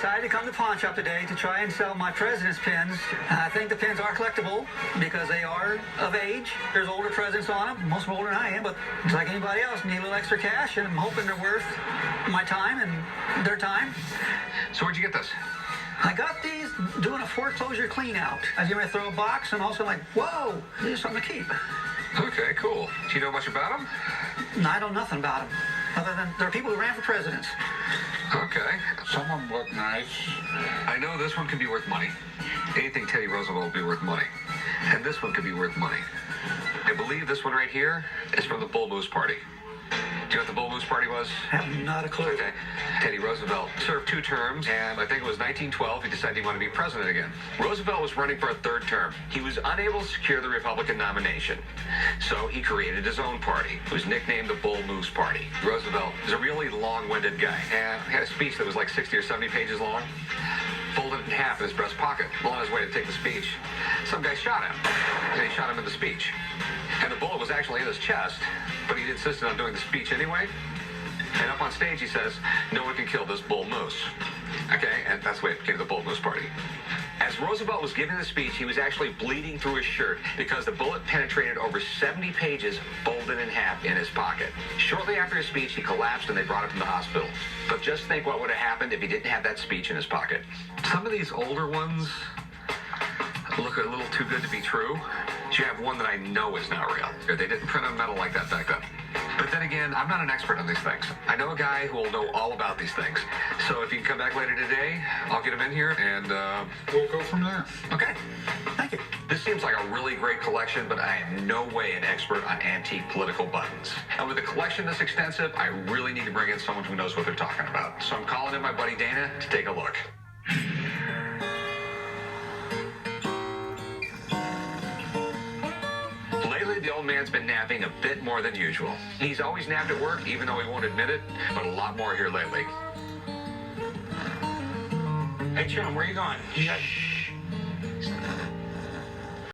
decided to come to pawn shop today to try and sell my president's pins. I think the pins are collectible because they are of age. There's older presidents on them. Most of them older than I am, but just like anybody else, need a little extra cash, and I'm hoping they're worth my time and their time. So where'd you get this? I got these doing a foreclosure clean out. I was going to throw a box, and also like, whoa, these are something to keep. Okay, cool. Do you know much about them? No, I know nothing about them, other than there are people who ran for presidents. Okay. Some of them look nice. I know this one could be worth money. Anything Teddy Roosevelt would be worth money. And this one could be worth money. I believe this one right here is from the Bull Moose Party. Do you know what the Bull Moose Party was? I have not a clue. Okay. Teddy Roosevelt served 2 terms, and I think it was 1912 he decided he wanted to be president again. Roosevelt was running for a 3rd term. He was unable to secure the Republican nomination, so he created his own party. It was nicknamed the Bull Moose Party. Roosevelt was a really long-winded guy, and he had a speech that was like 60 or 70 pages long, folded it in half in his breast pocket. Well, on his way to take the speech, some guy shot him, and he shot him in the speech. And the bullet was actually in his chest, but he insisted on doing the speech anyway. And up on stage, he says, "No one can kill this bull moose." Okay, and that's the way it became the Bull Moose Party. As Roosevelt was giving the speech, he was actually bleeding through his shirt because the bullet penetrated over 70 pages, folded in half in his pocket. Shortly after his speech, he collapsed and they brought him to the hospital. But just think what would have happened if he didn't have that speech in his pocket. Some of these older ones look a little too good to be true. You have one that I know is not real. They didn't print on metal like that back then. But then again, I'm not an expert on these things. I know a guy who will know all about these things. So if you can come back later today, I'll get him in here and We'll go from there. okay. Thank you. This seems like a really great collection, but I am no way an expert on antique political buttons. And with a collection this extensive, I really need to bring in someone who knows what they're talking about. So I'm calling in my buddy Dana to take a look. Lately, the old man's been napping a bit more than usual. He's always napped at work, even though he won't admit it, but a lot more here lately. Hey, Chum, where you going? You got